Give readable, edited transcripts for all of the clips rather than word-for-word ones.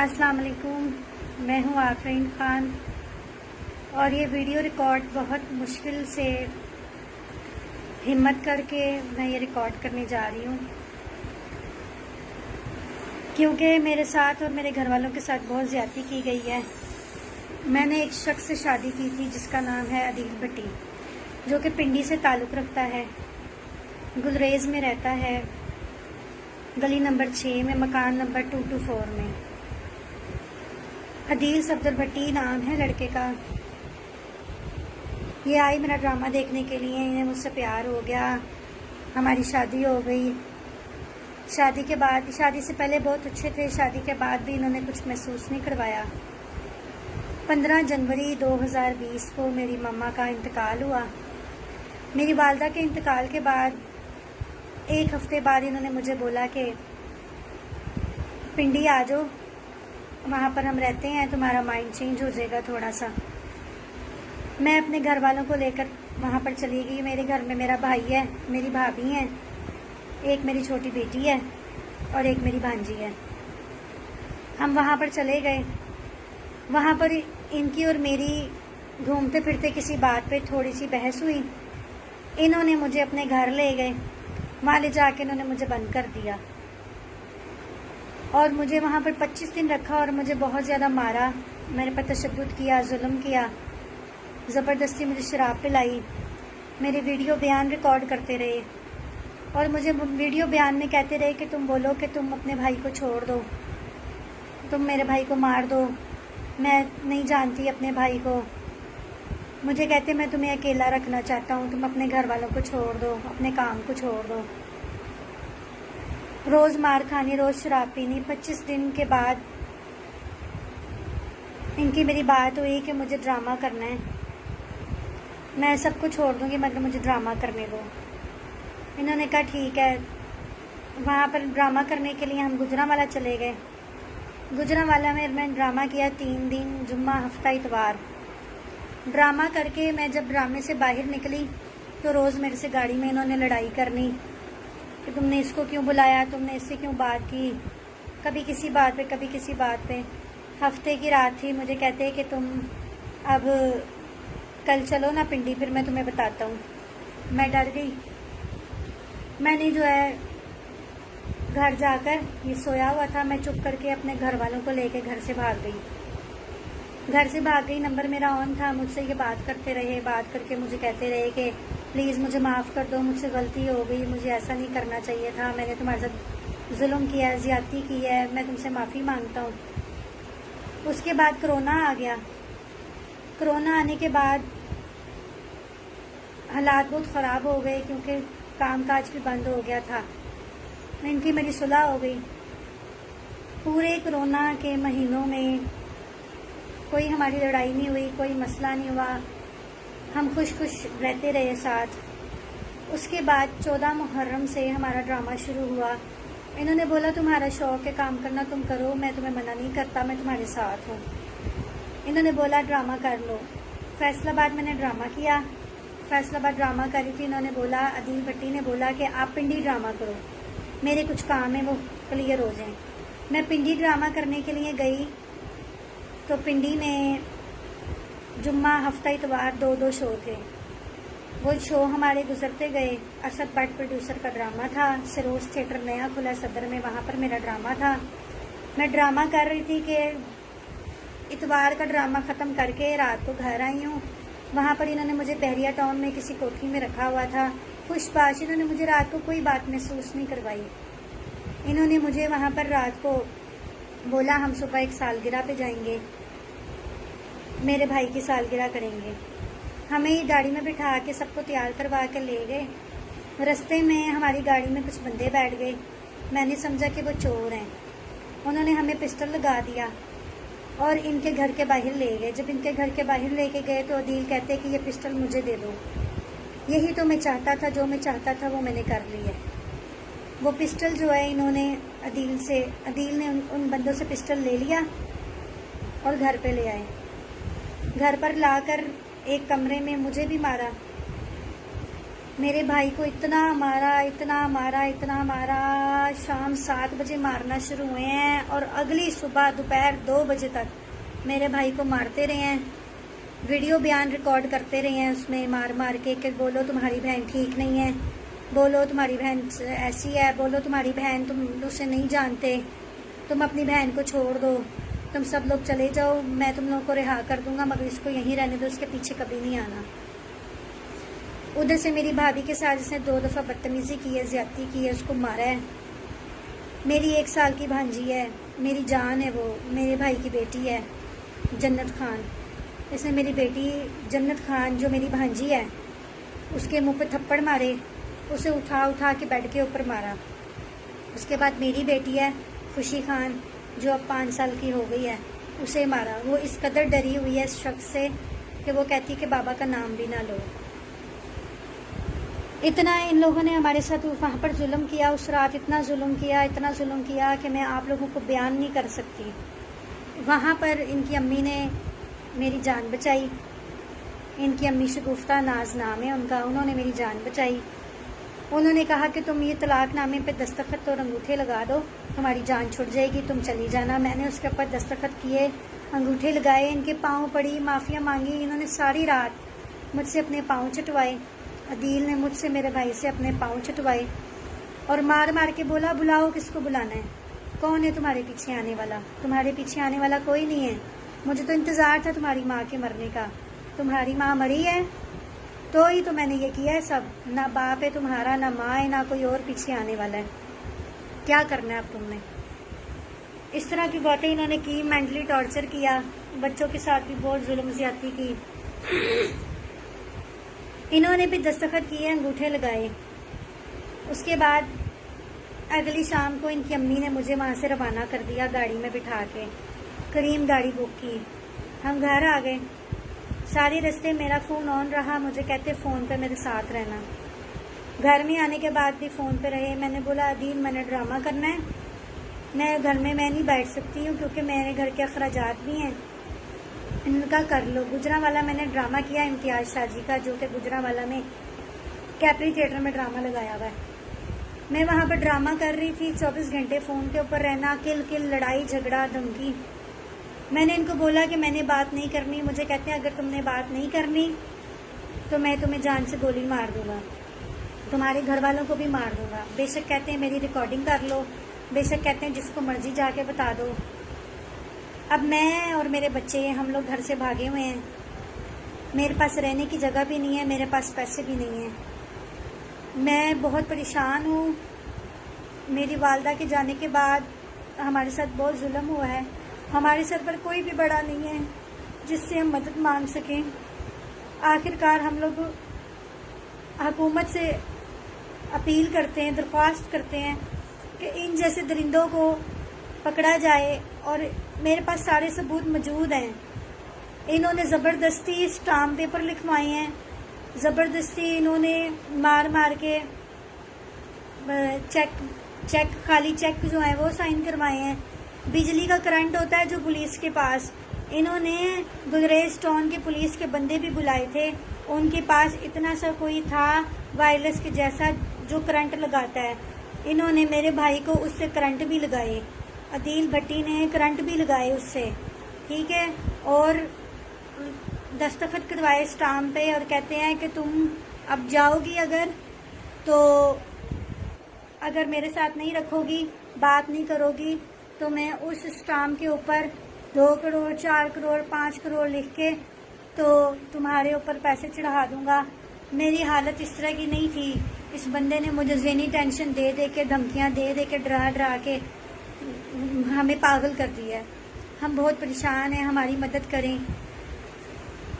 अस्सलाम वालेकुम। मैं हूँ आफरीन ख़ान और ये वीडियो रिकॉर्ड बहुत मुश्किल से हिम्मत करके मैं ये रिकॉर्ड करने जा रही हूँ, क्योंकि मेरे साथ और मेरे घर वालों के साथ बहुत ज़्यादती की गई है। मैंने एक शख्स से शादी की थी जिसका नाम है अदील भट्टी, जो कि पिंडी से ताल्लुक़ रखता है, गुलरेज़ में रहता है, गली नंबर 6 में, मकान नंबर 224 में। अदील सफदर भट्टी नाम है लड़के का। ये आई मेरा ड्रामा देखने के लिए, इन्हें मुझसे प्यार हो गया, हमारी शादी हो गई। शादी के बाद, शादी से पहले बहुत अच्छे थे, शादी के बाद भी इन्होंने कुछ महसूस नहीं करवाया। 15 जनवरी 2020 को मेरी मम्मा का इंतकाल हुआ। मेरी वालदा के इंतकाल के बाद 1 हफ्ते बाद इन्होंने मुझे बोला कि पिंडी आ जाओ, वहाँ पर हम रहते हैं, तुम्हारा माइंड चेंज हो जाएगा थोड़ा सा। मैं अपने घर वालों को लेकर वहाँ पर चली गई। मेरे घर में मेरा भाई है, मेरी भाभी है, एक मेरी छोटी बेटी है और एक मेरी भांजी है। हम वहाँ पर चले गए। वहाँ पर इनकी और मेरी घूमते फिरते किसी बात पे थोड़ी सी बहस हुई। इन्होंने मुझे अपने घर ले गए, वहाँ ले जाके इन्होंने मुझे बंद कर दिया और मुझे वहाँ पर 25 दिन रखा और मुझे बहुत ज़्यादा मारा, मेरे पर तशद्दुद किया, जुल्म किया, ज़बरदस्ती मुझे शराब पिलाई, मेरे वीडियो बयान रिकॉर्ड करते रहे और मुझे वीडियो बयान में कहते रहे कि तुम बोलो कि तुम अपने भाई को छोड़ दो, तुम मेरे भाई को मार दो, मैं नहीं जानती अपने भाई को। मुझे कहते मैं तुम्हें अकेला रखना चाहता हूँ, तुम अपने घर वालों को छोड़ दो, अपने काम को छोड़ दो। रोज़ मार खानी, रोज़ शराब पीनी। 25 दिन के बाद इनकी मेरी बात हुई कि मुझे ड्रामा करना है, मैं सब कुछ छोड़ दूँगी मगर मुझे ड्रामा करने दो। इन्होंने कहा ठीक है। वहाँ पर ड्रामा करने के लिए हम गुजरांवाला चले गए। गुजरांवाला में मैंने ड्रामा किया 3 दिन, जुम्मा, हफ्ता, इतवार। ड्रामा करके मैं जब ड्रामे से बाहर निकली तो रोज़ मेरे से गाड़ी में इन्होंने लड़ाई करनी कि तुमने इसको क्यों बुलाया, तुमने इससे क्यों बात की, कभी किसी बात पे, कभी किसी बात पे। हफ्ते की रात थी, मुझे कहते हैं कि तुम अब कल चलो ना पिंडी, फिर मैं तुम्हें बताता हूँ। मैं डर गई। मैंने जो है घर जाकर, ये सोया हुआ था, मैं चुप करके अपने घर वालों को लेके घर से भाग गई। घर से भाग गई, नंबर मेरा ऑन था, मुझसे ये बात करते रहे, बात करके मुझे कहते रहे कि प्लीज़ मुझे माफ़ कर दो, मुझसे गलती हो गई, मुझे ऐसा नहीं करना चाहिए था, मैंने तुम्हारे साथ जुल्म किया है, ज़्यादती की है, मैं तुमसे माफ़ी मांगता हूँ। उसके बाद कोरोना आ गया। कोरोना आने के बाद हालात बहुत ख़राब हो गए क्योंकि कामकाज भी बंद हो गया था। इनकी मेरी सुलह हो गई। पूरे कोरोना के महीनों में कोई हमारी लड़ाई नहीं हुई, कोई मसला नहीं हुआ, हम खुश खुश रहते रहे साथ। उसके बाद 14 मुहर्रम से हमारा ड्रामा शुरू हुआ। इन्होंने बोला तुम्हारा शौक़ है काम करना, तुम करो, मैं तुम्हें मना नहीं करता, मैं तुम्हारे साथ हूँ। इन्होंने बोला ड्रामा कर लो। फैसलाबाद मैंने ड्रामा किया, फैसलाबाद ड्रामा करी थी। इन्होंने बोला, अदील भट्टी ने बोला कि आप पिंडी ड्रामा करो, मेरे कुछ काम है वो क्लियर हो जाएं। मैं पिंडी ड्रामा करने के लिए गई तो पिंडी में जुम्मा, हफ्ता, इतवार 2-2 शो थे। वो शो हमारे गुजरते गए। असद भट्ट प्रोड्यूसर का ड्रामा था, सरोज थिएटर नया खुला सदर में, वहाँ पर मेरा ड्रामा था। मैं ड्रामा कर रही थी कि इतवार का ड्रामा ख़त्म करके रात को घर आई हूँ। वहाँ पर इन्होंने मुझे बहरिया टाउन में किसी कोठी में रखा हुआ था, खुशबाश। इन्होंने मुझे रात को कोई बात महसूस नहीं करवाई। इन्होंने मुझे वहाँ पर रात को बोला हम सुबह एक सालगिरह पे जाएंगे, मेरे भाई की सालगिरह करेंगे। हमें गाड़ी में बिठा के सबको तैयार करवा के ले गए। रास्ते में हमारी गाड़ी में कुछ बंदे बैठ गए, मैंने समझा कि वो चोर हैं। उन्होंने हमें पिस्टल लगा दिया और इनके घर के बाहर ले गए। जब इनके घर के बाहर लेके गए तो अदील कहते कि ये पिस्टल मुझे दे दो, यही तो मैं चाहता था, जो मैं चाहता था वो मैंने कर ली है। वो पिस्टल जो है इन्होंने अदील ने उन बंदों से पिस्टल ले लिया और घर पे ले आए। घर पर लाकर एक कमरे में मुझे भी मारा, मेरे भाई को इतना मारा, इतना मारा, इतना मारा। शाम 7 बजे मारना शुरू हुए हैं और अगली सुबह दोपहर 2 बजे तक मेरे भाई को मारते रहे हैं। वीडियो बयान रिकॉर्ड करते रहे हैं उसमें मार मार के कि बोलो तुम्हारी बहन ठीक नहीं है, बोलो तुम्हारी बहन ऐसी है, बोलो तुम्हारी बहन तुम उसे नहीं जानते, तुम अपनी बहन को छोड़ दो, तुम सब लोग चले जाओ, मैं तुम लोगों को रिहा कर दूंगा, मगर इसको यहीं रहने दो, उसके पीछे कभी नहीं आना। उधर से मेरी भाभी के साथ जिसने 2 दफ़ा बदतमीज़ी की है, ज़्यादती की है, उसको मारा है। मेरी 1 साल की भांजी है, मेरी जान है, वो मेरे भाई की बेटी है जन्नत खान। इसने मेरी बेटी जन्नत खान जो मेरी भांजी है उसके मुंह पे थप्पड़ मारे, उसे उठा उठा के बेड के ऊपर मारा। उसके बाद मेरी बेटी है खुशी खान जो अब 5 साल की हो गई है, उसे मारा। वो इस कदर डरी हुई है इस शख्स से कि वो कहती कि बाबा का नाम भी ना लो। इतना इन लोगों ने हमारे साथ वहाँ पर जुल्म किया, उस रात इतना जुल्म किया, इतना जुल्म किया कि मैं आप लोगों को बयान नहीं कर सकती। वहाँ पर इनकी अम्मी ने मेरी जान बचाई। इनकी अम्मी शगुफ्ता नाज नाम है उनका, उन्होंने मेरी जान बचाई। उन्होंने कहा कि तुम ये तलाकनामे पे दस्तखत और अंगूठे लगा दो, तुम्हारी जान छुट जाएगी, तुम चली जाना। मैंने उसके ऊपर दस्तखत किए, अंगूठे लगाए, इनके पाँव पड़ी, माफ़िया मांगी। इन्होंने सारी रात मुझसे अपने पाँव चटवाए। अदील ने मुझसे मेरे भाई से अपने पाँव चटवाए और मार मार के बोला बुलाओ, किसको बुलाना है, कौन है तुम्हारे पीछे आने वाला? तुम्हारे पीछे आने वाला कोई नहीं है। मुझे तो इंतज़ार था तुम्हारी माँ के मरने का, तुम्हारी माँ मरी है तो ही तो मैंने ये किया है सब। ना बाप है तुम्हारा, ना माँ है, ना कोई और पीछे आने वाला है। क्या करना है अब तुमने? इस तरह की बातें इन्होंने की, मेंटली टॉर्चर किया, बच्चों के साथ भी बहुत जुल्म ज़्यादती की। इन्होंने भी दस्तखत किए, अंगूठे लगाए। उसके बाद अगली शाम को इनकी अम्मी ने मुझे वहाँ से रवाना कर दिया गाड़ी में बिठा के, करीम गाड़ी बुक की। हम घर आ गए। सारे रास्ते मेरा फ़ोन ऑन रहा, मुझे कहते फ़ोन पे मेरे साथ रहना। घर में आने के बाद भी फ़ोन पे रहे। मैंने बोला अदील मैंने ड्रामा करना है, मैं घर में मैं नहीं बैठ सकती हूँ क्योंकि मेरे घर के अखराजात भी हैं। इनका कर लो। गुजरांवाला मैंने ड्रामा किया इम्तियाज़ शाजी का, जो कि गुजरांवाला में कैपरी थिएटर में ड्रामा लगाया हुआ है। मैं वहाँ पर ड्रामा कर रही थी, 24 घंटे फ़ोन के ऊपर रहना, किल किल, लड़ाई झगड़ा धमकी। मैंने इनको बोला कि मैंने बात नहीं करनी। मुझे कहते हैं अगर तुमने बात नहीं करनी तो मैं तुम्हें जान से गोली मार दूँगा, तुम्हारे घर वालों को भी मार दूँगा। बेशक कहते हैं मेरी रिकॉर्डिंग कर लो, बेशक कहते हैं जिसको मर्जी जाके बता दो। अब मैं और मेरे बच्चे हम लोग घर से भागे हुए हैं। मेरे पास रहने की जगह भी नहीं है, मेरे पास पैसे भी नहीं हैं। मैं बहुत परेशान हूँ। मेरी वालदा के जाने के बाद हमारे साथ बहुत जुल्म हुआ है। हमारे सर पर कोई भी बड़ा नहीं है जिससे हम मदद मांग सकें। आखिरकार हम लोग हुकूमत से अपील करते हैं, दरख्वास्त करते हैं कि इन जैसे दरिंदों को पकड़ा जाए। और मेरे पास सारे सबूत मौजूद हैं। इन्होंने ज़बरदस्ती स्टाम्प पेपर लिखवाए हैं, ज़बरदस्ती इन्होंने मार मार के चेक खाली चेक जो है वो साइन करवाए हैं। बिजली का करंट होता है जो पुलिस के पास, इन्होंने गुजरेज टाउन के पुलिस के बंदे भी बुलाए थे। उनके पास इतना सा कोई था वायरलेस के जैसा जो करंट लगाता है। इन्होंने मेरे भाई को उससे करंट भी लगाए, अदील भट्टी ने करंट भी लगाए उससे, ठीक है। और दस्तखत करवाए स्टाम्प पे और कहते हैं कि तुम अब जाओगी अगर मेरे साथ नहीं रखोगी, बात नहीं करोगी, तो मैं उस स्टाम्प के ऊपर 2 करोड़ 4 करोड़ 5 करोड़ लिख के तो तुम्हारे ऊपर पैसे चढ़ा दूंगा। मेरी हालत इस तरह की नहीं थी। इस बंदे ने मुझे ज़हनी टेंशन दे दे के, धमकियाँ दे दे के, डरा डरा के हमें पागल कर दिया है। हम बहुत परेशान हैं, हमारी मदद करें।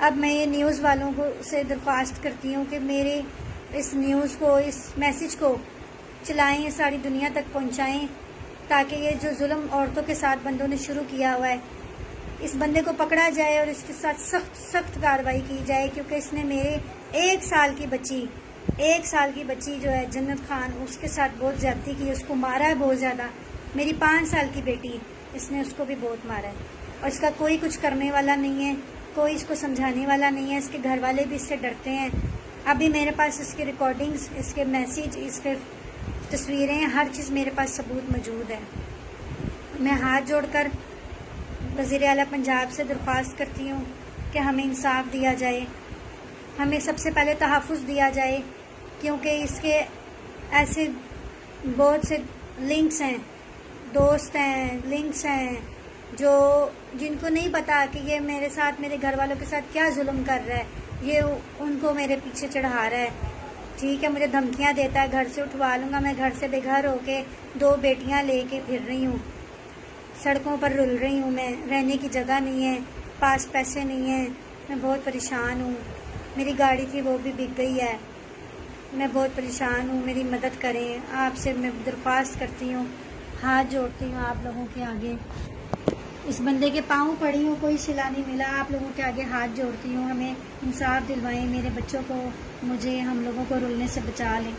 अब मैं ये न्यूज़ वालों को से दरख्वास्त करती हूँ कि मेरे इस न्यूज़ को, इस मैसेज को चलाएं, सारी दुनिया तक पहुँचाएं, ताकि ये जो जुल्म औरतों के साथ बंदों ने शुरू किया हुआ है, इस बंदे को पकड़ा जाए और इसके साथ सख्त कार्रवाई की जाए। क्योंकि इसने मेरे 1 साल की बच्ची जो है जन्नत खान, उसके साथ बहुत ज़्यादती की, उसको मारा है बहुत ज़्यादा। मेरी 5 साल की बेटी, इसने उसको भी बहुत मारा है और इसका कोई कुछ करने वाला नहीं है, कोई इसको समझाने वाला नहीं है। इसके घर वाले भी इससे डरते हैं। अभी मेरे पास इसकी रिकॉर्डिंग्स, इसके मैसेज, इसके तस्वीरें, हर चीज़ मेरे पास सबूत मौजूद है। मैं हाथ जोड़कर वज़ीर आला पंजाब से दरख्वास्त करती हूँ कि हमें इंसाफ दिया जाए, हमें सबसे पहले तहफ़्फ़ुज़ दिया जाए, क्योंकि इसके ऐसे बहुत से लिंक्स हैं, दोस्त हैं, लिंक्स हैं जो जिनको नहीं पता कि ये मेरे साथ, मेरे घर वालों के साथ क्या जुल्म कर रहा है, ये उनको मेरे पीछे चढ़ा रहा है। ठीक है, मुझे धमकियाँ देता है, घर से उठवा लूँगा, मैं घर से बेघर होके 2 बेटियाँ लेके फिर रही हूँ, सड़कों पर रुल रही हूँ, मैं रहने की जगह नहीं है, पास पैसे नहीं है, मैं बहुत परेशान हूँ। मेरी गाड़ी थी वो भी बिक गई है, मैं बहुत परेशान हूँ, मेरी मदद करें। आपसे मैं दरख्वास्त करती हूँ, हाथ जोड़ती हूँ आप लोगों के आगे, इस बंदे के पाँव पड़ी हूँ, कोई सिला नहीं मिला, आप लोगों के आगे हाथ जोड़ती हूँ, हमें इंसाफ दिलवाएं, मेरे बच्चों को, मुझे, हम लोगों को रुलने से बचा लें।